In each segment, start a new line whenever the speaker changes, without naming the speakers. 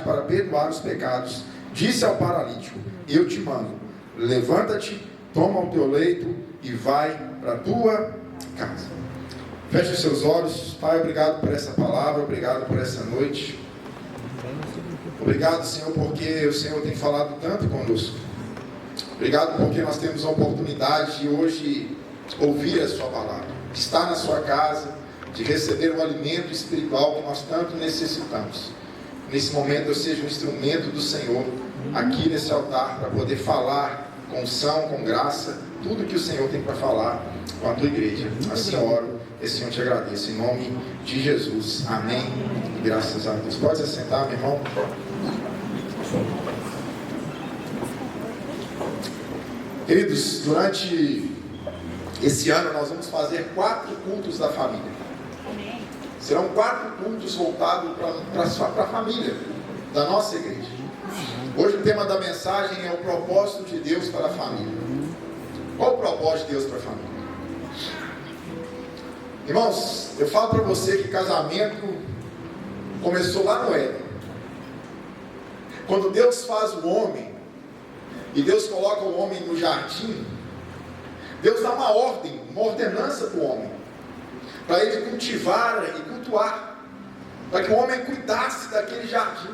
para perdoar os pecados, disse ao paralítico: eu te mando, levanta-te, toma o teu leito e vai para a tua casa. Feche os seus olhos. Pai, obrigado por essa palavra, obrigado por essa noite. Obrigado, Senhor, porque o Senhor tem falado tanto conosco. Obrigado porque nós temos a oportunidade de hoje ouvir a sua palavra, de estar na sua casa, de receber o alimento espiritual que nós tanto necessitamos. Nesse momento eu seja um instrumento do Senhor aqui nesse altar, para poder falar com unção, com graça, tudo que o Senhor tem para falar com a tua igreja. Assim eu oro, e Senhor te agradeço, em nome de Jesus, amém, e graças a Deus. Pode se assentar, meu irmão. Queridos, durante esse ano nós vamos fazer 4 cultos da família. Serão 4 cultos voltados para a família da nossa igreja. Hoje o tema da mensagem é o propósito de Deus para a família. Qual o propósito de Deus para a família? Irmãos, eu falo para você que casamento começou lá no Éden. Quando Deus faz o homem, e Deus coloca o homem no jardim, Deus dá uma ordem, uma ordenança para o homem, para ele cultivar e cultuar, para que o homem cuidasse daquele jardim.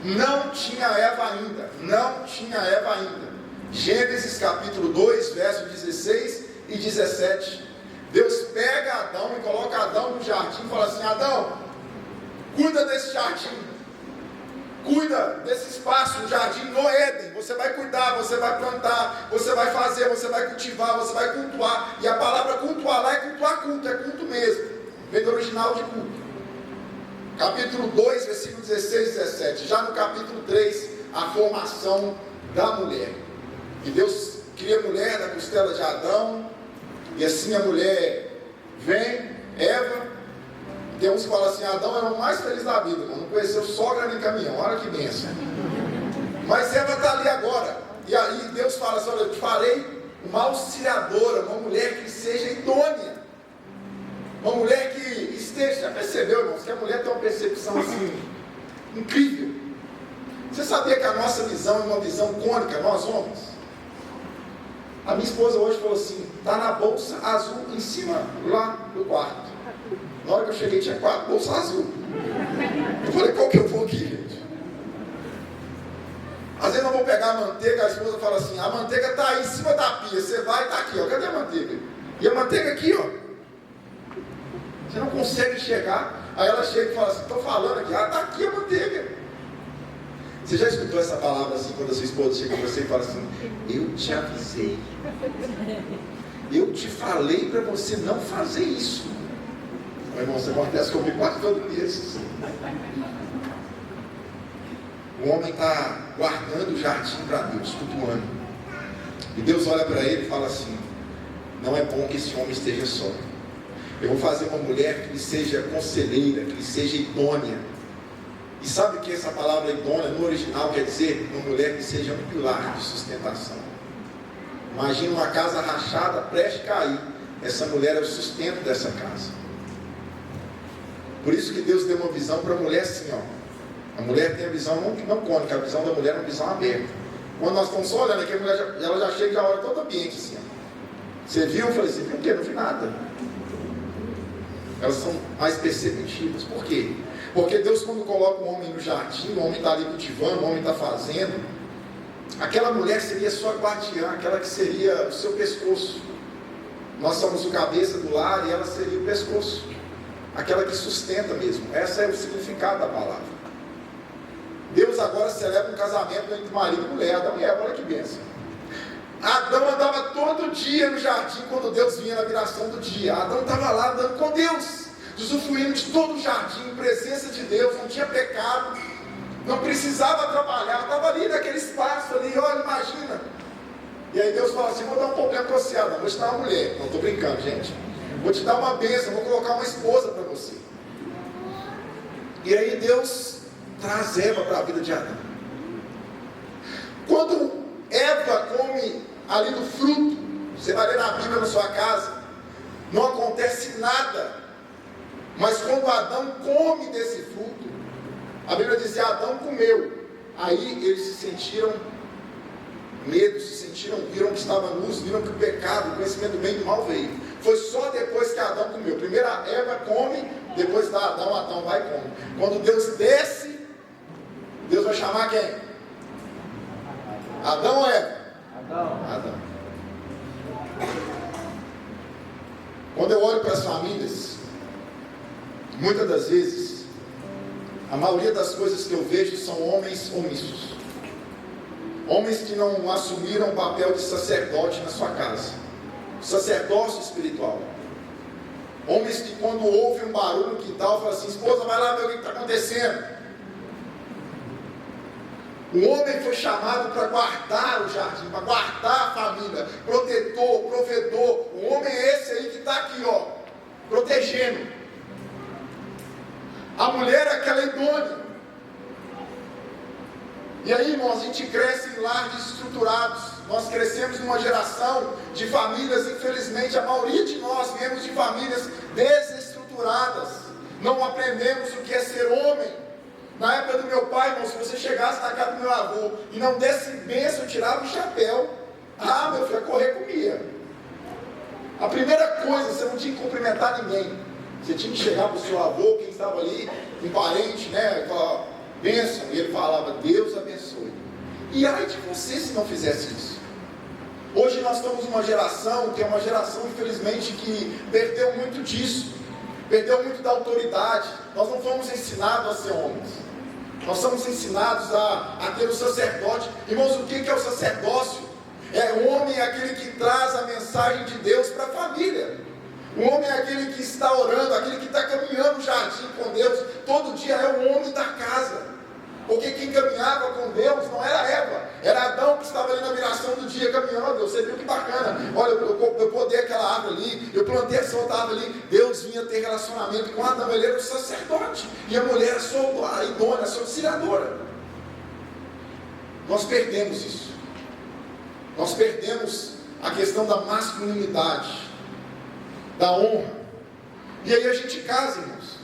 Não tinha Eva ainda. Gênesis capítulo 2, versos 16 e 17. Deus pega Adão e coloca Adão no jardim e fala assim: Adão, cuida desse jardim, cuida desse espaço, o jardim no Éden. Você vai cuidar, você vai plantar, você vai fazer, você vai cultivar, você vai cultuar. E a palavra cultuar lá é cultuar culto, é culto mesmo, vem do original de culto. Capítulo 2, versículo 16 e 17. Já no capítulo 3, a formação da mulher. E Deus cria a mulher da costela de Adão, e assim a mulher vem, Eva. Tem uns que falam assim: Adão era o mais feliz da vida, não conheceu sogra nem caminhão, olha que bênção. Mas Eva está ali agora, e aí Deus fala assim: olha, eu te farei uma auxiliadora, uma mulher que seja idônea, uma mulher que esteja. Já percebeu, irmãos, que a mulher tem uma percepção assim, incrível. Você sabia que a nossa visão é uma visão cônica, nós homens? A minha esposa hoje falou assim: está na bolsa azul em cima, lá no quarto. Na hora que eu cheguei tinha 4 bolsas azul. Eu falei: qual que eu vou aqui, gente? Às vezes eu vou pegar a manteiga, a esposa fala assim: a manteiga está aí em cima da pia, você vai, está aqui, ó, cadê a manteiga? E a manteiga aqui, ó. Você não consegue enxergar. Aí ela chega e fala assim: estou falando aqui, está aqui a manteiga. Você já escutou essa palavra assim, quando a sua esposa chega com você e fala assim: eu te avisei, eu te falei para você não fazer isso. Meu irmão, isso acontece comigo quase todo mês. O homem está guardando o jardim para Deus, cultuando. E Deus olha para ele e fala assim: não é bom que esse homem esteja só. Eu vou fazer uma mulher que lhe seja conselheira, que lhe seja idônea. E sabe o que essa palavra idônea no original quer dizer? Uma mulher que seja um pilar de sustentação. Imagina uma casa rachada, prestes a cair. Essa mulher é o sustento dessa casa. Por isso que Deus deu uma visão para a mulher assim, ó. A mulher tem a visão não cônica, a visão da mulher é uma visão aberta. Quando nós estamos só olhando aqui, a mulher ela já chega e já olha todo o ambiente assim, ó. Você viu? Eu falei assim: por quê? Não vi nada. Elas são mais perceptivas. Por quê? Porque Deus, quando coloca o homem no jardim, o homem está ali cultivando, o homem está fazendo, aquela mulher seria sua guardiã, aquela que seria o seu pescoço. Nós somos o cabeça do lar e ela seria o pescoço, aquela que sustenta mesmo. Esse é o significado da palavra. Deus agora celebra um casamento entre marido e mulher, Adão e Eva. Olha que bênção. Adão andava todo dia no jardim quando Deus vinha na viração do dia. Adão estava lá andando com Deus, usufruindo de todo o jardim, em presença de Deus, não tinha pecado, não precisava trabalhar, estava ali naquele espaço ali, olha, imagina. E aí Deus fala assim: vou dar um problema para você, Adão, vou te dar uma mulher. Não estou brincando, gente. Vou te dar uma bênção, vou colocar uma esposa para você. E aí Deus traz Eva para a vida de Adão. Quando Eva come ali do fruto, você vai ler na Bíblia na sua casa, não acontece nada. Mas quando Adão come desse fruto, A Bíblia diz que Adão comeu. Aí eles se sentiram medo, viram que estava nus, viram que o pecado, o conhecimento do bem e do mal veio. Foi só depois que Adão comeu. Primeiro a Eva come, depois dá Adão vai e come. Quando Deus desce, Deus vai chamar quem? Adão ou Eva? Adão. Quando eu olho para as famílias, muitas das vezes, a maioria das coisas que eu vejo são homens omissos. Homens que não assumiram o papel de sacerdote na sua casa, sacerdócio espiritual. Homens que quando ouvem um barulho no quintal, falam assim: esposa, vai lá ver o que está acontecendo. O homem foi chamado para guardar o jardim, para guardar a família, protetor, provedor. O homem é esse aí que está aqui, ó, protegendo. A mulher é aquela idônea. E aí, irmãos, a gente cresce em lares estruturados. Nós crescemos numa geração de famílias, infelizmente, a maioria de nós viemos de famílias desestruturadas. Não aprendemos o que é ser homem. Na época do meu pai, irmão, se você chegasse na casa do meu avô e não desse bênção, eu tirava o chapéu. Ah, meu filho, a correr comia. A primeira coisa, você não tinha que cumprimentar ninguém. Você tinha que chegar para o seu avô, quem estava ali, um parente, né, e falar: bênção. E ele falava: Deus abençoe. E ai de você se não fizesse isso. Hoje nós estamos numa geração, que é uma geração, infelizmente, que perdeu muito disso. Perdeu muito da autoridade. Nós não fomos ensinados a ser homens. Nós somos ensinados a ter o sacerdote. Irmãos, o que é o sacerdócio? O homem é aquele que traz a mensagem de Deus para a família. O homem é aquele que está orando, aquele que está caminhando no jardim com Deus. Todo dia é o homem da casa. Porque quem caminhava com Deus não era Eva, era Adão que estava ali na viração do dia caminhando. Você viu que bacana? Olha, eu podei aquela árvore ali, eu plantei essa outra árvore ali. Deus vinha ter relacionamento com Adão, ele era o sacerdote. E a mulher era só a idônea, a auxiliadora. Nós perdemos isso. Nós perdemos a questão da masculinidade, da honra. E aí a gente casa, irmãos.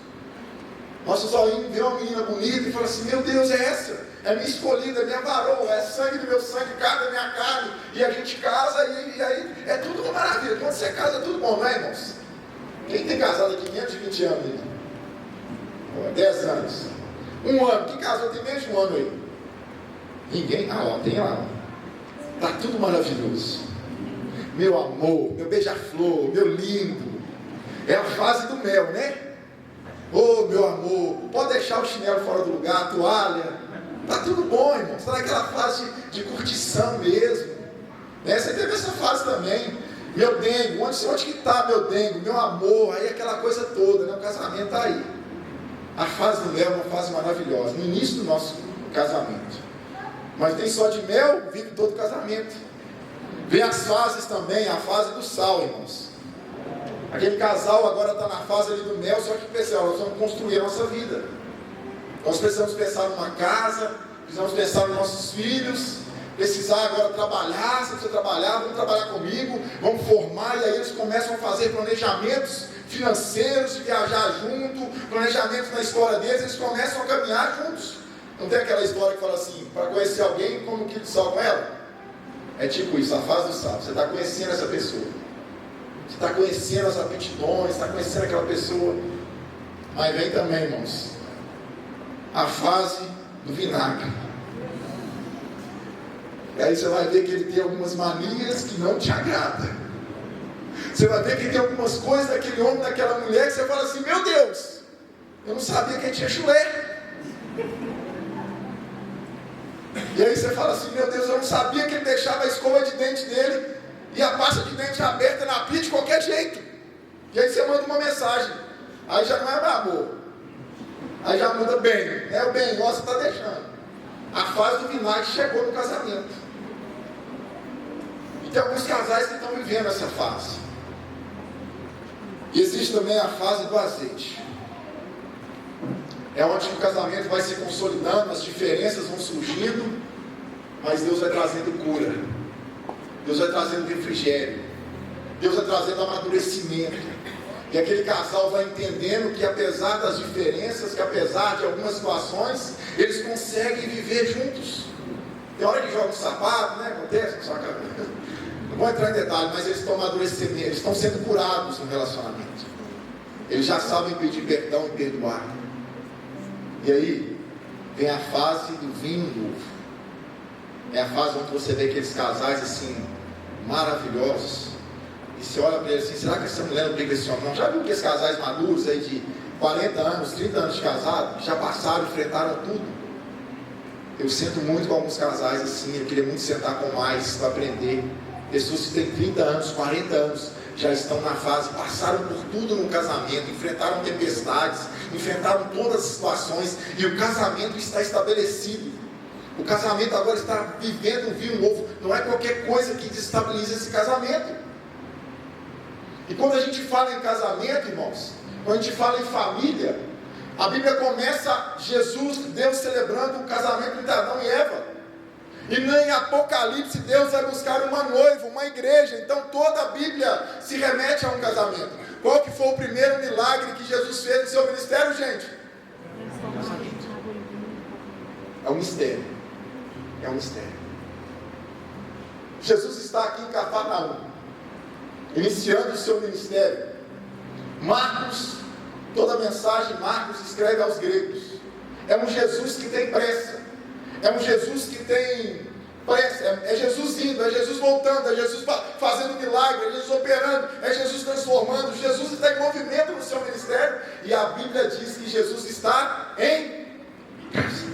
Nossos olhinhos vê uma menina bonita e fala assim: meu Deus, é essa, é minha escolhida, é minha varoa, é sangue do meu sangue, carne da minha carne. E a gente casa e aí é tudo uma maravilha. Quando você casa é tudo bom, não é, irmãos? Quem tem casado aqui menos de 20 anos aí? 10 anos. Um ano, quem casou tem menos de um ano aí? Ninguém? Ah, ó, tem lá. Está tudo maravilhoso. Meu amor, meu beija-flor, meu lindo. É a fase do mel, né? Oh, meu amor, pode deixar o chinelo fora do lugar, a toalha. Está tudo bom, irmão. Está naquela fase de curtição mesmo. Você teve essa fase também. Meu dengo, onde que está meu dengo? Meu amor, aí aquela coisa toda, né? O casamento está aí. A fase do mel é uma fase maravilhosa, no início do nosso casamento. Mas nem só de mel vive todo casamento. Vem as fases também, a fase do sal, irmãos. Aquele casal agora está na fase ali do mel, só que pessoal, nós vamos construir a nossa vida. Nós precisamos pensar numa casa, precisamos pensar nos nossos filhos, precisar agora trabalhar, se precisa trabalhar, vamos trabalhar comigo, vamos formar, e aí eles começam a fazer planejamentos financeiros, de viajar junto, planejamentos na história deles, eles começam a caminhar juntos. Não tem aquela história que fala assim: para conhecer alguém, como um quilo de sal com ela? É tipo isso, a fase do sal. Você está conhecendo essa pessoa. Você está conhecendo as aptidões, está conhecendo aquela pessoa. Mas vem também, irmãos, a fase do vinagre. E aí você vai ver que ele tem algumas manias que não te agradam. Você vai ver que tem algumas coisas daquele homem, daquela mulher, que você fala assim: meu Deus, eu não sabia que ele tinha chulé. E aí você fala assim: meu Deus, eu não sabia que ele deixava a escova de dente dele e a pasta de dente aberta na pia de qualquer jeito. E aí você manda uma mensagem. Aí já não é meu amor. Aí já muda bem. É o bem, nossa, está deixando. A fase do vinagre chegou no casamento. E tem alguns casais que estão vivendo essa fase. E existe também a fase do azeite. É onde o casamento vai se consolidando, as diferenças vão surgindo, mas Deus vai trazendo cura. Deus vai trazendo refrigério. Deus vai trazendo amadurecimento. E aquele casal vai entendendo que apesar das diferenças, que apesar de algumas situações, eles conseguem viver juntos. Tem hora que joga um sapato, né? Acontece com sua cabeça. Não vou entrar em detalhe, mas eles estão amadurecendo, eles estão sendo curados no relacionamento. Eles já sabem pedir perdão e perdoar. E aí, vem a fase do vinho novo. É a fase onde você vê aqueles casais assim, maravilhosos. E você olha para ele assim, será que essa mulher não briga esse homem? Não, já viu aqueles casais maduros aí de 40 anos, 30 anos de casado, já passaram, enfrentaram tudo. Eu sinto muito com alguns casais assim, eu queria muito sentar com mais para aprender. Pessoas que têm 30 anos, 40 anos, já estão na fase, passaram por tudo no casamento, enfrentaram tempestades, enfrentaram todas as situações, e o casamento está estabelecido. O casamento agora está vivendo um vinho novo, não é qualquer coisa que desestabiliza esse casamento. E quando a gente fala em casamento, irmãos, quando a gente fala em família, a Bíblia começa Jesus, Deus celebrando o casamento entre Adão e Eva. E em Apocalipse Deus vai buscar uma noiva, uma igreja. Então toda a Bíblia se remete a um casamento. Qual que foi o primeiro milagre que Jesus fez no seu ministério, gente? É um mistério. É um mistério. Jesus está aqui em Cafarnaum, iniciando o seu ministério. Marcos, toda a mensagem Marcos escreve aos gregos. É um Jesus que tem pressa. É um Jesus que tem pressa. É Jesus indo, é Jesus voltando, é Jesus fazendo milagre, é Jesus operando, é Jesus transformando. Jesus está em movimento no seu ministério. E a Bíblia diz que Jesus está em casa.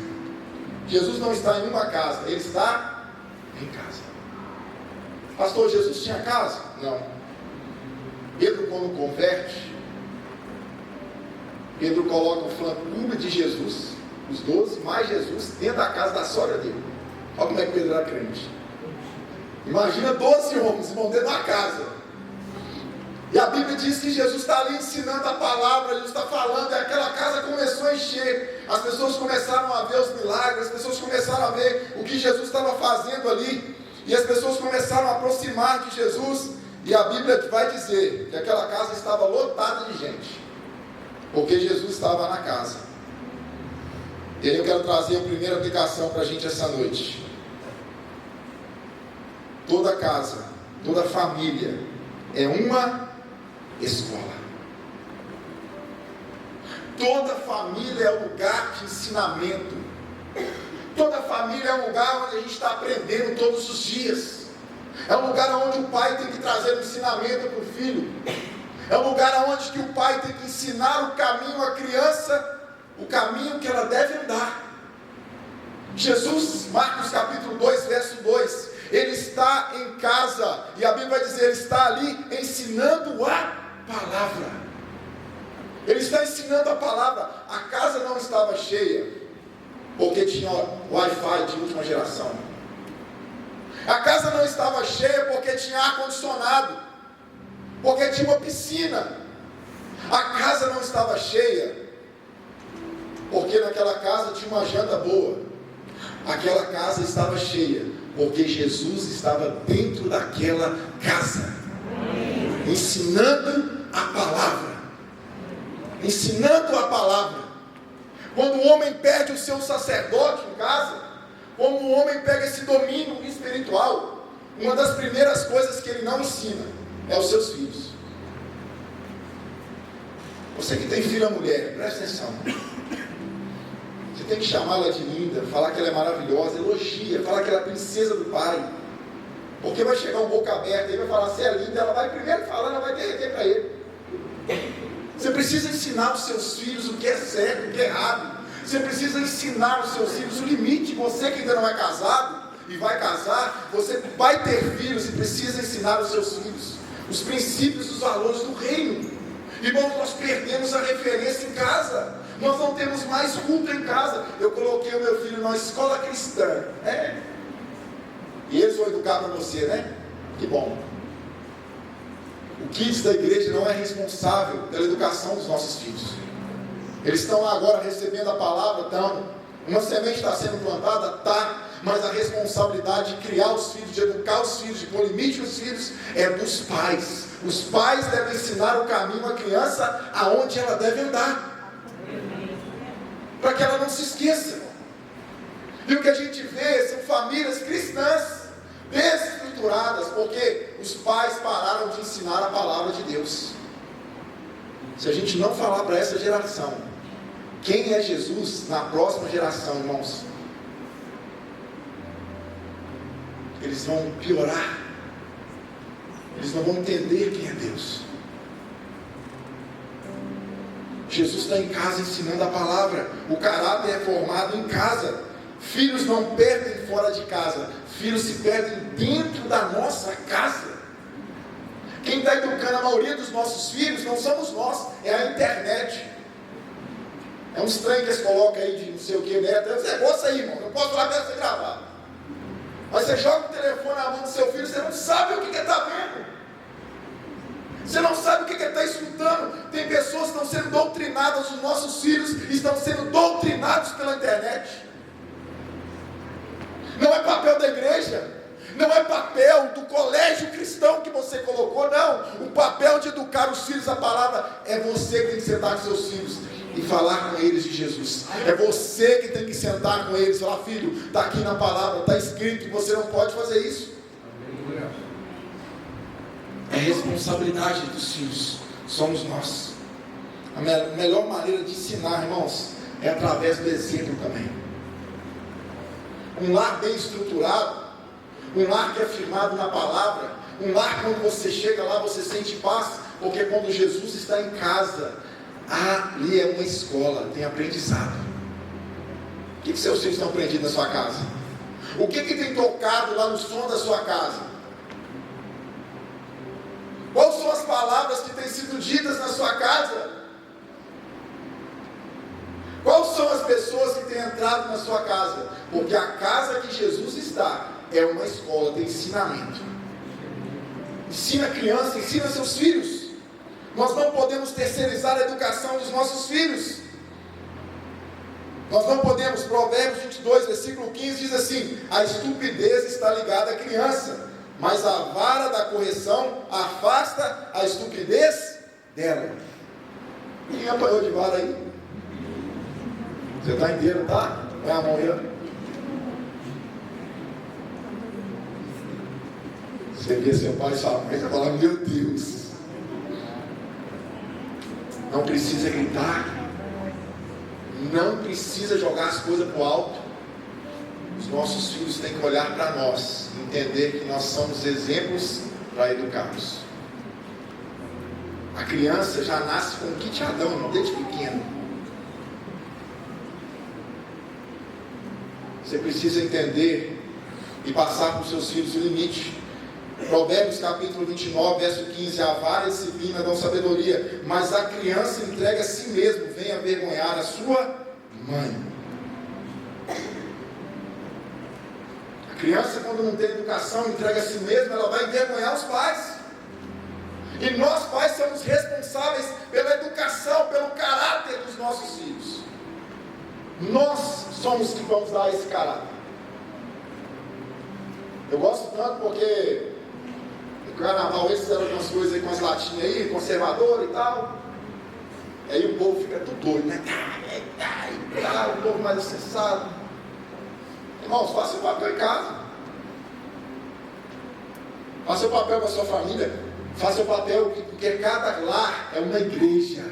Jesus não está em uma casa, ele está em casa. Pastor, Jesus tinha casa? Não. Pedro, quando converte, Pedro coloca o fã-clube de Jesus, os 12 mais Jesus, dentro da casa da sogra dele. Olha como é que Pedro era crente. Imagina 12 homens, irmão, dentro da casa. E a Bíblia diz que Jesus está ali ensinando a palavra, Jesus está falando, e aquela casa começou a encher. As pessoas começaram a ver os milagres, as pessoas começaram a ver o que Jesus estava fazendo ali. E as pessoas começaram a aproximar de Jesus. E a Bíblia vai dizer que aquela casa estava lotada de gente, porque Jesus estava na casa. E aí eu quero trazer a primeira aplicação para a gente essa noite. Toda casa, toda família é uma escola. Toda família é um lugar de ensinamento. Toda família é um lugar onde a gente está aprendendo todos os dias. É um lugar onde o pai tem que trazer um ensinamento para o filho. É um lugar onde que o pai tem que ensinar o caminho à criança, o caminho que ela deve andar. Jesus, Marcos capítulo 2, verso 2, ele está em casa, e a Bíblia vai dizer, ele está ali ensinando a palavra. Ele está ensinando a palavra. A casa não estava cheia, porque tinha Wi-Fi de última geração. A casa não estava cheia porque tinha ar-condicionado, porque tinha uma piscina. A casa não estava cheia porque naquela casa tinha uma janta boa. Aquela casa estava cheia porque Jesus estava dentro daquela casa, ensinando a palavra. Ensinando a palavra. Quando o homem perde o seu sacerdote em casa, quando o homem pega esse domínio espiritual, uma das primeiras coisas que ele não ensina é os seus filhos. Você que tem filha mulher, presta atenção. Você tem que chamá-la de linda, falar que ela é maravilhosa, elogia, falar que ela é princesa do pai. Porque vai chegar um boca aberta e vai falar, se é linda, ela vai primeiro falar, ela vai derreter para ele. Você precisa ensinar os seus filhos o que é certo, o que é errado. Você precisa ensinar os seus filhos o limite. Você que ainda não é casado e vai casar, você vai ter filhos e precisa ensinar os seus filhos os princípios, os valores do reino. Irmãos, nós perdemos a referência em casa. Nós não temos mais culto em casa. Eu coloquei o meu filho numa escola cristã. E eles vão educar para você, né? Que bom. O Kids da igreja não é responsável pela educação dos nossos filhos. Eles estão agora recebendo a palavra, uma semente está sendo plantada, mas a responsabilidade de criar os filhos, de educar os filhos, de pôr limite nos filhos, é dos pais. Os pais devem ensinar o caminho à criança aonde ela deve andar, para que ela não se esqueça. E o que a gente vê são famílias cristãs desestruturadas, porque os pais pararam de ensinar a palavra de Deus. Se a gente não falar para essa geração quem é Jesus na próxima geração, irmãos, eles vão piorar. Eles não vão entender quem é Deus. Jesus está em casa ensinando a palavra. O caráter é formado em casa. Filhos não perdem fora de casa, filhos se perdem dentro da nossa casa. Quem está educando a maioria dos nossos filhos não somos nós, é a internet. É uns trem que eles colocam aí de não sei o que, né? Tem uns negócios aí, irmão, eu posso falar para você gravar. Mas você joga o telefone na mão do seu filho, você não sabe o que ele está vendo. Você não sabe o que ele está escutando. Tem pessoas que estão sendo doutrinadas, os nossos filhos estão sendo doutrinados pela internet. Não é papel da igreja, não é papel do colégio cristão que você colocou, não. O papel de educar os filhos à palavra é você que tem que sentar com seus filhos e falar com eles de Jesus. É você que tem que sentar com eles e falar: filho, está aqui na palavra, está escrito que você não pode fazer isso. É responsabilidade dos filhos, somos nós. A melhor maneira de ensinar, irmãos, é através do exemplo também. Um lar bem estruturado, um lar que é firmado na palavra, um lar quando você chega lá você sente paz, porque quando Jesus está em casa, ali é uma escola, tem aprendizado. O que seus filhos estão aprendidos na sua casa? O que tem tocado lá no som da sua casa? Quais são as palavras que têm sido ditas na sua casa? Quais são as pessoas que têm entrado na sua casa? Porque a casa que Jesus está é uma escola de ensinamento. Ensina a criança, ensina seus filhos. Nós não podemos terceirizar a educação dos nossos filhos. Nós não podemos. Provérbios 22, versículo 15 diz assim: a estupidez está ligada à criança, mas a vara da correção afasta a estupidez dela. Quem apanhou de vara aí? Você está inteiro, tá? Põe a mão aí. Você vê seu pai e sua mãe, você fala: meu Deus. Não precisa gritar. Não precisa jogar as coisas para o alto. Os nossos filhos têm que olhar para nós, entender que nós somos exemplos para educá-los. A criança já nasce com um kit Adão, desde pequeno. Você precisa entender e passar para os seus filhos o limite. Provérbios capítulo 29, verso 15: a vara e a disciplina dão sabedoria, mas a criança entrega a si mesmo, vem avergonhar a sua mãe. A criança, quando não tem educação, entrega a si mesma, ela vai envergonhar os pais. E nós, pais, somos responsáveis pela educação, pelo caráter dos nossos filhos. Nós somos que vamos dar esse caráter. Eu gosto tanto porque no carnaval eles fizeram algumas coisas aí com as latinhas aí, conservador e tal. Aí o povo fica tudo doido, né? O povo mais acessado. Irmãos, faça o papel em casa. Faça o papel com a sua família. Faça o papel, porque cada lar é uma igreja.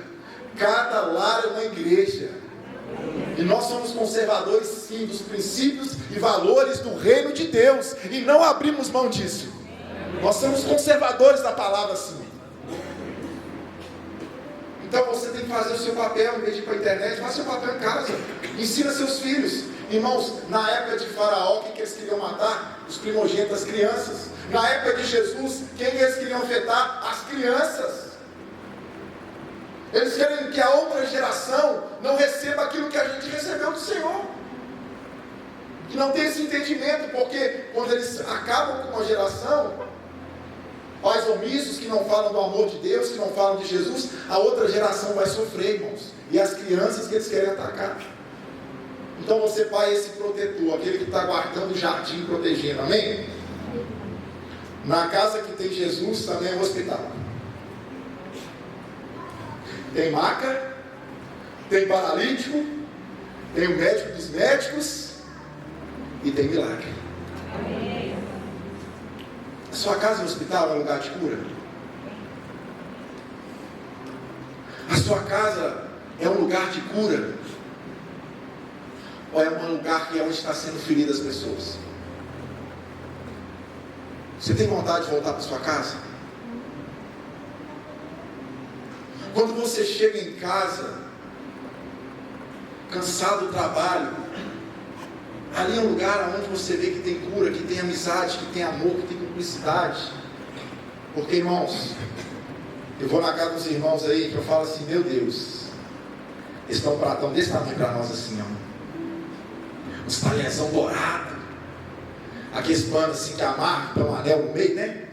Cada lar é uma igreja. E nós somos conservadores, sim, dos princípios e valores do reino de Deus. E não abrimos mão disso. Nós somos conservadores da palavra, sim. Então você tem que fazer o seu papel, em vez de ir para a internet, faça o seu papel em casa. Ensina seus filhos. Irmãos, na época de Faraó, quem que eles queriam matar? Os primogênitos, as crianças. Na época de Jesus, quem que eles queriam afetar? As crianças. Eles querem que a outra geração não receba aquilo que a gente recebeu do Senhor. Que não tem esse entendimento, porque quando eles acabam com uma geração, pais omissos que não falam do amor de Deus, que não falam de Jesus, a outra geração vai sofrer, irmãos. E as crianças que eles querem atacar. Então você, pai, é esse protetor, aquele que está guardando o jardim, protegendo, amém? Na casa que tem Jesus também é um hospital. Tem maca, tem paralítico, tem o médico dos médicos e tem milagre. A sua casa é um hospital, é um lugar de cura? A sua casa é um lugar de cura? Ou é um lugar que é onde está sendo feridas as pessoas? Você tem vontade de voltar para sua casa? Quando você chega em casa, cansado do trabalho, ali é um lugar onde você vê que tem cura, que tem amizade, que tem amor, que tem cumplicidade. Porque, irmãos, eu vou na casa dos irmãos aí, que eu falo assim, meu Deus, eles estão um pratão desse tamanho para nós assim, ó. Uns talherzão dourado, aqueles panos assim que amarram, tem um anel no meio, né?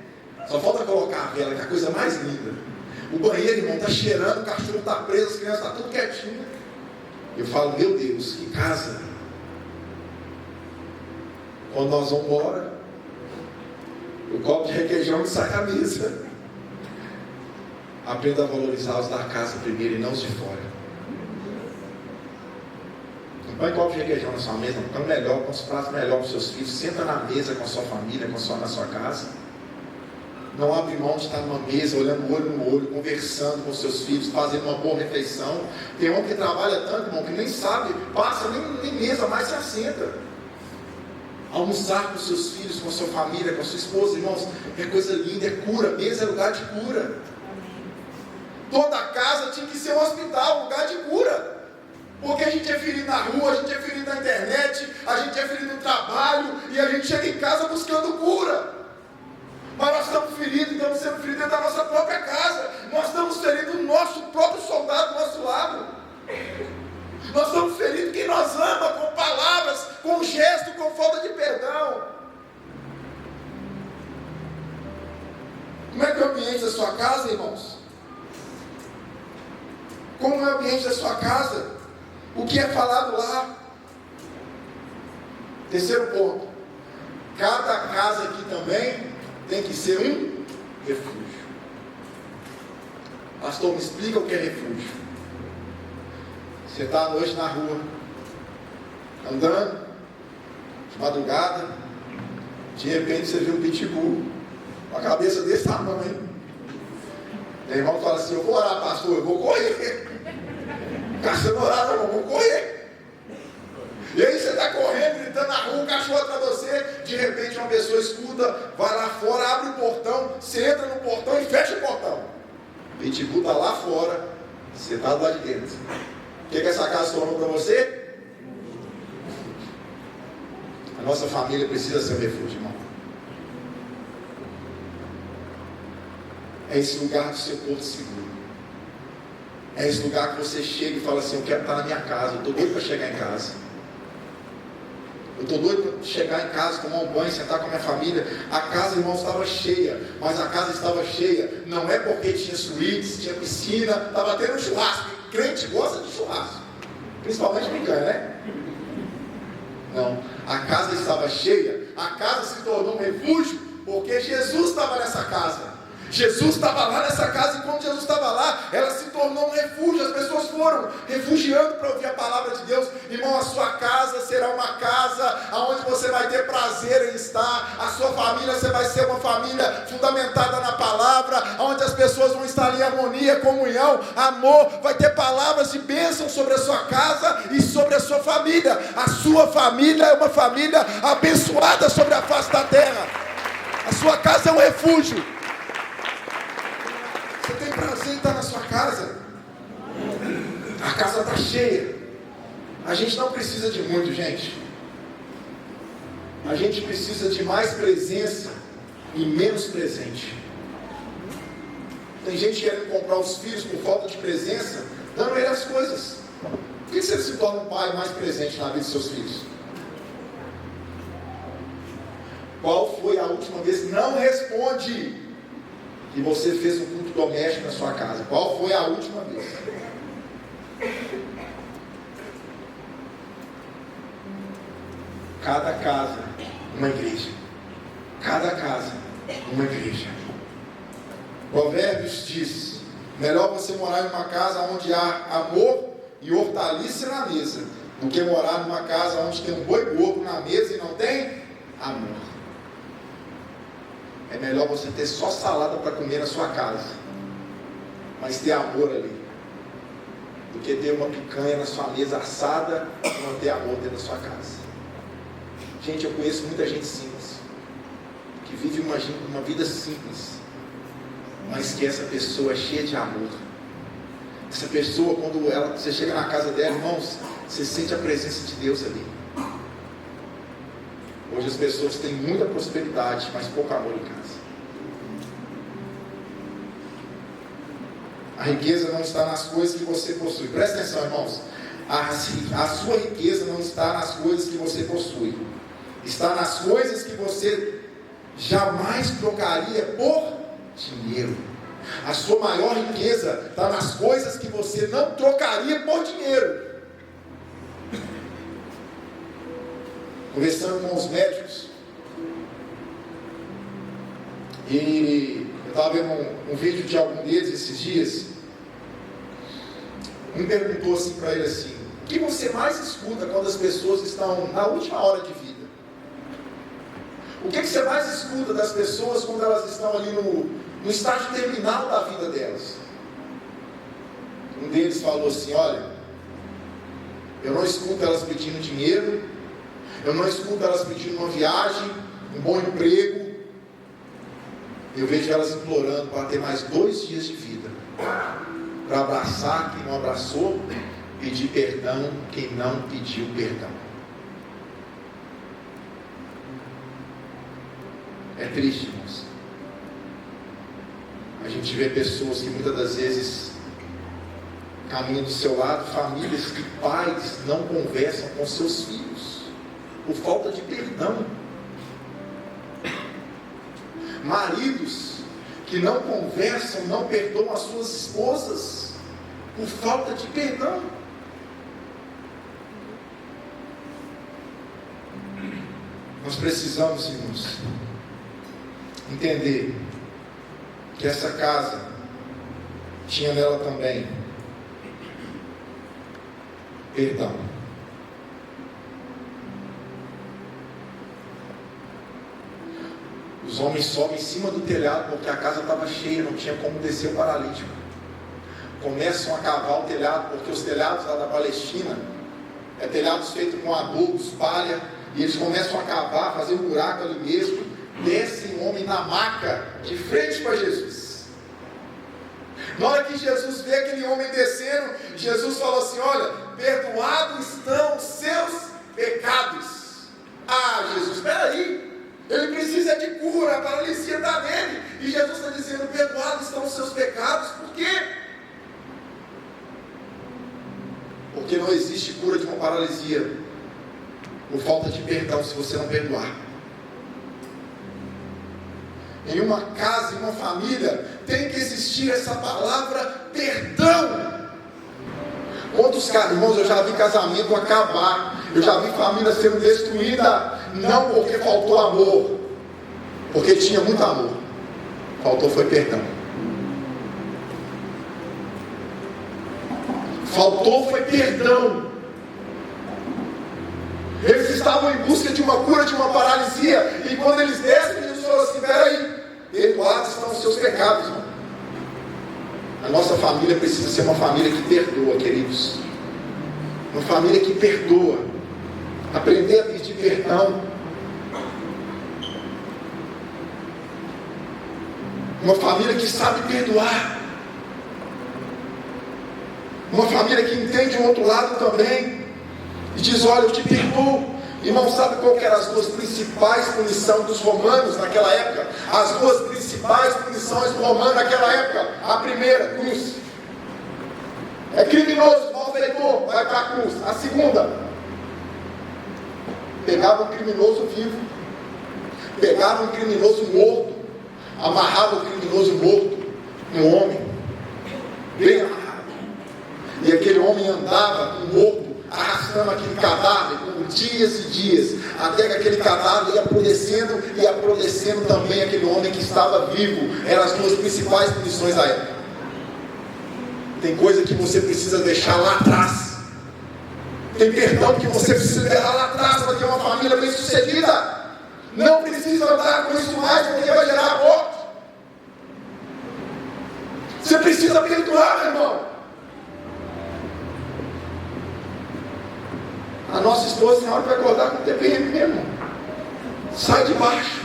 Só falta colocar a vela, que é a coisa mais linda. O banheiro, irmão, está cheirando, o cachorro está preso, as crianças estão tudo quietinho. Eu falo, meu Deus, que casa. Quando nós vamos embora, o copo de requeijão não sai da mesa. Aprenda a valorizar os da casa primeiro e não os de fora. Não põe copo de requeijão na sua mesa, não põe melhor, com os pratos melhor para os seus filhos. Senta na mesa com a sua família, na sua casa. Não abre mão de estar numa mesa, olhando olho no olho, conversando com seus filhos, fazendo uma boa refeição. Tem um que trabalha tanto, irmão, que nem sabe, passa nem mesa, mais se assenta. Almoçar com seus filhos, com a sua família, com a sua esposa, irmãos, é coisa linda, é cura. Mesa é lugar de cura. Toda casa tinha que ser um hospital, um lugar de cura. Porque a gente é ferido na rua, a gente é ferido na internet, a gente é ferido no trabalho, e a gente chega em casa buscando cura. Mas nós estamos feridos, estamos sendo feridos dentro da nossa própria casa. Nós estamos ferindo o nosso próprio soldado do nosso lado. Nós estamos ferindo quem nós ama, com palavras, com gesto, com falta de perdão. Como é que é o ambiente da sua casa, irmãos? Como é o ambiente da sua casa? O que é falado lá? Terceiro ponto. Cada casa aqui também tem que ser um refúgio. Pastor, me explica o que é refúgio. Você está à noite na rua, andando, de madrugada, de repente você vê um pitbull, com a cabeça desse tamanho. Meu irmão fala assim, eu vou orar, pastor, eu vou correr. Você não orar, não, eu vou correr. E aí você está correndo, gritando na rua, um cachorro atrás de você, de repente uma pessoa escuta, vai lá fora, abre o portão, você entra no portão e fecha o portão. O pitbull está lá fora, você está lá de dentro. O que essa casa se tornou para você? A nossa família precisa ser um refúgio, irmão. É esse lugar do seu porto seguro. É esse lugar que você chega e fala assim, eu quero estar na minha casa, eu estou doido para chegar em casa. Eu estou doido para chegar em casa, tomar um banho, sentar com a minha família. A casa, irmão, estava cheia. Mas a casa estava cheia, não é porque tinha suítes, tinha piscina, estava tendo um churrasco. Crente gosta de churrasco, principalmente americano, né? Não, a casa estava cheia. A casa se tornou um refúgio porque Jesus estava nessa casa. Jesus estava lá nessa casa, e quando Jesus estava lá, ela se tornou um refúgio. As pessoas foram refugiando para ouvir a palavra de Deus. Irmão, a sua casa será uma casa onde você vai ter prazer em estar. A sua família, você vai ser uma família fundamentada na palavra, onde as pessoas vão estar em harmonia, comunhão, amor. Vai ter palavras de bênção sobre a sua casa e sobre a sua família. A sua família é uma família abençoada sobre a face da terra. A sua casa é um refúgio. Você tem prazer em estar na sua casa? A casa está cheia. A gente não precisa de muito, gente. A gente precisa de mais presença e menos presente. Tem gente querendo comprar os filhos por falta de presença, dando ele as coisas. Por que você se torna um pai mais presente na vida dos seus filhos? Qual foi a última vez? Não responde. Que você fez um culto doméstico na sua casa. Qual foi a última vez? Cada casa, uma igreja. Cada casa, uma igreja. Provérbios diz: melhor você morar em uma casa onde há amor e hortaliça na mesa, do que morar numa casa onde tem um boi gordo na mesa e não tem amor. É melhor você ter só salada para comer na sua casa, mas ter amor ali, do que ter uma picanha na sua mesa assada e não ter amor dentro da sua casa. Gente, eu conheço muita gente simples, que vive uma vida simples, mas que essa pessoa é cheia de amor. Essa pessoa, quando você chega na casa dela, irmãos, você sente a presença de Deus ali. Hoje as pessoas têm muita prosperidade, mas pouco amor em casa. A riqueza não está nas coisas que você possui. Presta atenção, irmãos. A sua riqueza não está nas coisas que você possui. Está nas coisas que você jamais trocaria por dinheiro. A sua maior riqueza está nas coisas que você não trocaria por dinheiro. Conversando com os médicos, e eu estava vendo um vídeo de algum deles esses dias. Um perguntou assim para ele assim: o que você mais escuta quando as pessoas estão na última hora de vida? O que você mais escuta das pessoas quando elas estão ali no estágio terminal da vida delas? Um deles falou assim: olha, eu não escuto elas pedindo dinheiro, eu não escuto elas pedindo uma viagem, um bom emprego. Eu vejo elas implorando para ter mais 2 dias de vida, para abraçar quem não abraçou, pedir perdão quem não pediu perdão. É triste, irmãos. A gente vê pessoas que muitas das vezes caminham do seu lado, famílias que pais não conversam com seus filhos por falta de perdão. Maridos que não conversam, não perdoam as suas esposas por falta de perdão. Nós precisamos, irmãos, entender que essa casa tinha nela também perdão. Os homens sobem em cima do telhado porque a casa estava cheia, não tinha como descer o paralítico. Começam a cavar o telhado, porque os telhados lá da Palestina é telhados feitos com adubos, palha, e eles começam a cavar, fazer um buraco ali mesmo. Desce um homem na maca de frente para Jesus. Na hora que Jesus vê aquele homem descendo, Jesus falou assim: olha, perdoados estão os seus pecados. Ah, Jesus, espera aí, ele precisa de cura, a paralisia está nele, e Jesus está dizendo: perdoados estão os seus pecados. Por quê? Porque não existe cura de uma paralisia por falta de perdão se você não perdoar. Em uma casa, em uma família, tem que existir essa palavra perdão. Quantos irmãos, eu já vi casamento acabar, eu já vi família sendo destruída, não porque faltou amor, porque tinha muito amor, faltou foi perdão. Faltou foi perdão. Eles estavam em busca de uma cura, de uma paralisia, e quando eles descem, Jesus falou assim: peraí, perdoados estão os seus pecados, irmão. A nossa família precisa ser uma família que perdoa, queridos. Uma família que perdoa. Aprender a pedir perdão. Uma família que sabe perdoar. Uma família que entende o outro lado também e diz: olha, eu te perdoo. Irmão, sabe qual que eram as 2 principais punições dos romanos naquela época? As 2 principais punições do romano naquela época. A primeira, cruz. É criminoso, malfeitor, vai para a cruz. A segunda, pegava um criminoso vivo, pegava um criminoso morto, amarrava o criminoso morto, um homem bem amarrado, e aquele homem andava, um morto, arrastando aquele cadáver, com dias e dias, até que aquele cadáver ia apodrecendo também aquele homem que estava vivo. Eram as duas principais punições da época. Tem coisa que você precisa deixar lá atrás. Tem perdão que você precisa deixar lá atrás para ter uma família bem sucedida. Não precisa andar com isso mais, porque vai gerar morte. Você precisa perdoar, meu irmão. A nossa esposa, na hora que vai acordar com o TPM mesmo, sai de baixo.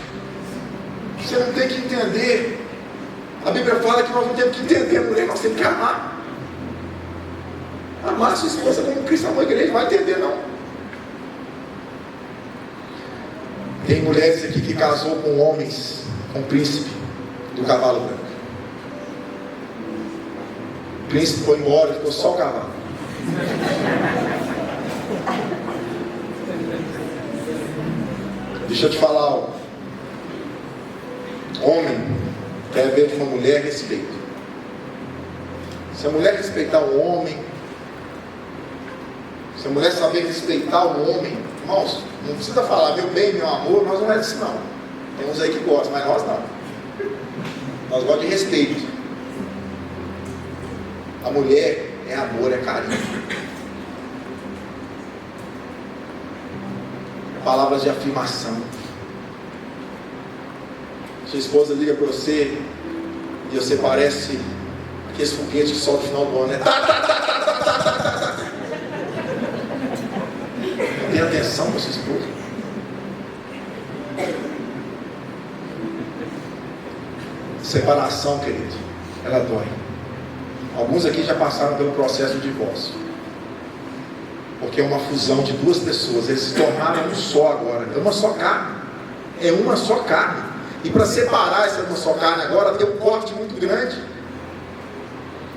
Você não tem que entender. A Bíblia fala que nós não temos que entender a mulher, nós temos que amar. Amar a sua esposa como Cristo amou a igreja, não vai entender não. Tem mulheres aqui que casou com homens, com o príncipe do cavalo branco. O príncipe foi embora, ficou só o cavalo. Deixa eu te falar algo. Homem quer ver de uma mulher respeito. Se a mulher respeitar o homem, se a mulher saber respeitar o homem, irmãos, não precisa falar meu bem, meu amor, nós não é assim não. Tem uns aí que gostam, mas nós não. Nós gostamos de respeito. A mulher é amor, é carinho. Palavras de afirmação. Sua esposa liga para você e você parece aqueles foguetes que soltam no final do ano, né? Tenha atenção para sua esposa. Separação, querido, ela dói. Alguns aqui já passaram pelo processo de divórcio, porque é uma fusão de duas pessoas. Eles se tornaram um só agora. É uma só carne. É uma só carne. E para separar essa uma só carne agora, tem um corte muito grande.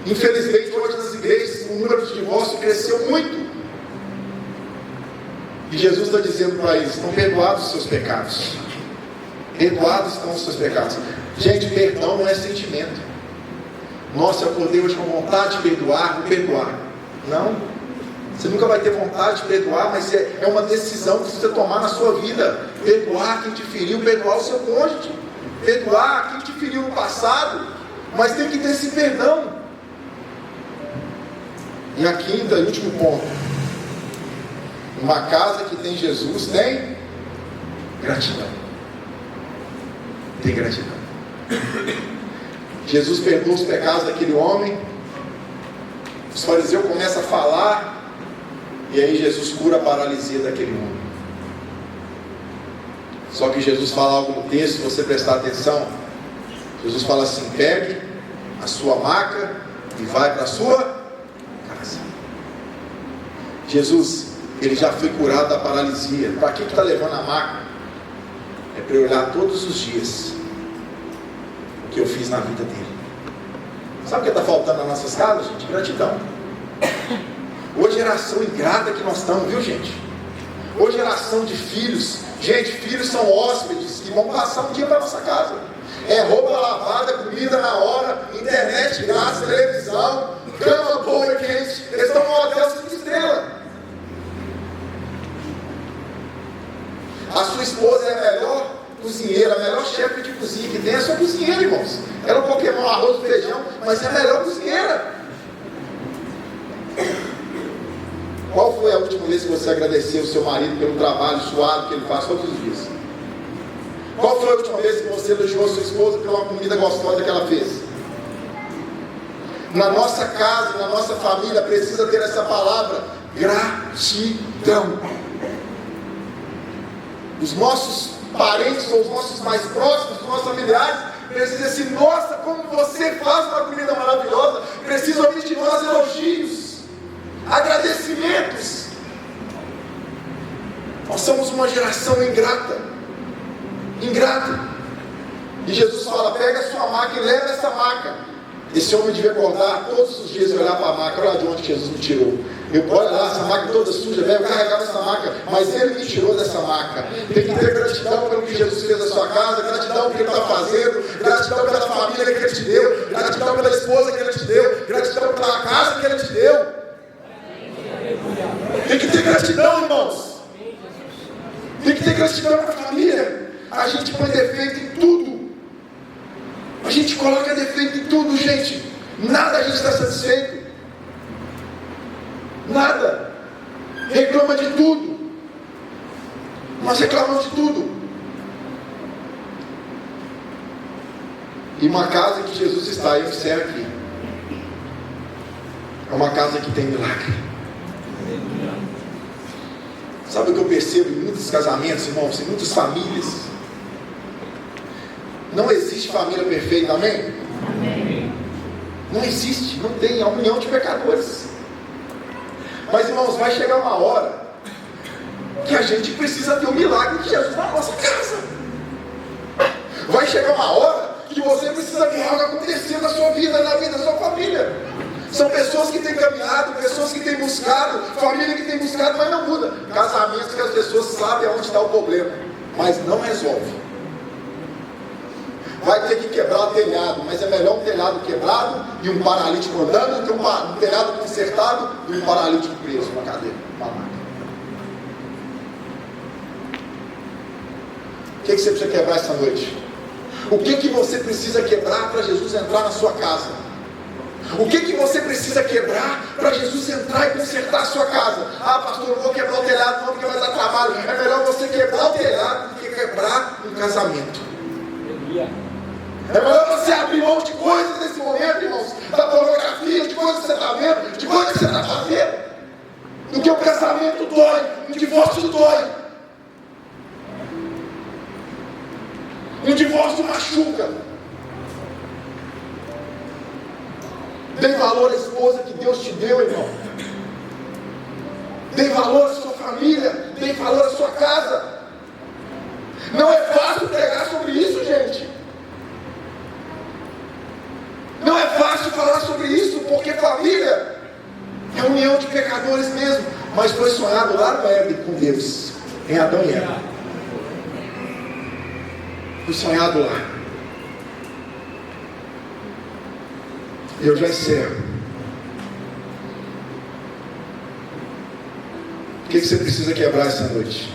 Infelizmente, hoje nas igrejas, o número de divórcio cresceu muito. E Jesus está dizendo para eles: estão perdoados os seus pecados. Perdoados estão os seus pecados. Gente, perdão não é sentimento. Nossa, eu acordei hoje com vontade de perdoar, vou perdoar. Não. Você nunca vai ter vontade de perdoar, mas é uma decisão que você tomar na sua vida. Perdoar quem te feriu, perdoar o seu cônjuge, perdoar quem te feriu no passado, mas tem que ter esse perdão. E a quinta e último ponto: uma casa que tem Jesus tem gratidão. Tem gratidão. Jesus perdoa os pecados daquele homem. Os fariseus começam a falar, e aí Jesus cura a paralisia daquele homem. Só que Jesus fala algo no texto, se você prestar atenção. Jesus fala assim: pegue a sua maca e vai para a sua casa. Jesus, ele já foi curado da paralisia. Para que está levando a maca? É para eu olhar todos os dias o que eu fiz na vida dele. Sabe o que está faltando nas nossas casas, gente? Gratidão. Hoje geração ingrata que nós estamos, viu, gente? Hoje geração de filhos. Gente, filhos são hóspedes que vão passar um dia para nossa casa. É roupa lavada, comida na hora, internet grátis, televisão, cama boa e quente. Eles estão no hotel 5 estrelas. A sua esposa é a melhor cozinheira, a melhor chefe de cozinha que tem, é a sua cozinheira, irmãos. Ela é um Pokémon, arroz e feijão, mas é a melhor cozinheira. Qual foi a última vez que você agradeceu o seu marido pelo trabalho suado que ele faz todos os dias? Qual foi a última vez que você elogiou a sua esposa pela comida gostosa que ela fez? Na nossa casa, na nossa família, precisa ter essa palavra: gratidão. Os nossos parentes ou os nossos mais próximos, os nossos familiares, precisam assim: nossa, como você faz uma comida maravilhosa. Precisam ouvir de nós elogios, agradecimentos. Nós somos uma geração ingrata. E Jesus fala: pega a sua maca e leva essa maca. Esse homem devia acordar todos os dias e olhar para a maca. Olha de onde Jesus me tirou. Olha lá, essa maca toda suja, velho, eu carregava essa maca, mas ele me tirou dessa maca. Tem que ter gratidão pelo que Jesus fez na sua casa, gratidão pelo que ele está fazendo, gratidão pela família que ele te deu, gratidão pela esposa que ele te deu, gratidão pela casa que ele te deu. Tem que ter gratidão, irmãos. Nada a gente está satisfeito. Nada. Reclama de tudo. Nós reclamamos de tudo. E uma casa que Jesus está, e observe aqui, é uma casa que tem milagre. Sabe o que eu percebo em muitos casamentos, irmãos, em muitas famílias? Não existe família perfeita, amém? Amém. Não existe, não tem, é uma união de pecadores. Mas, irmãos, vai chegar uma hora que a gente precisa ter o milagre de Jesus na nossa casa. Vai chegar uma hora que você precisa ver algo acontecer na sua vida, na vida da sua família. São pessoas que têm caminhado, pessoas que têm buscado, família que tem buscado, mas não muda. Casamentos que as pessoas sabem aonde está o problema, mas não resolve. Vai ter que quebrar o telhado, mas é melhor um telhado quebrado e um paralítico andando do que um telhado consertado e um paralítico preso na cadeira, na maca. O que você precisa quebrar essa noite? O que você precisa quebrar para Jesus entrar na sua casa? O que você precisa quebrar para Jesus entrar e consertar a sua casa? Ah, pastor, eu vou quebrar o telhado não, porque vai dar trabalho. É melhor você quebrar o telhado do que quebrar um casamento. É melhor você abrir mão de coisas nesse momento, irmãos, da pornografia, de coisas que você está vendo, de coisas que você está fazendo, do que o casamento dói, o divórcio dói. Um divórcio machuca. Dê valor à esposa que Deus te deu, irmão. Dê valor à sua família. Dê valor à sua casa. Não é fácil pregar sobre isso, gente. Não é fácil falar sobre isso, porque família é união de pecadores mesmo. Mas foi sonhado lá no Éden com Deus, em Adão e Eva. Foi sonhado lá. Eu já encerro. O que você precisa quebrar essa noite?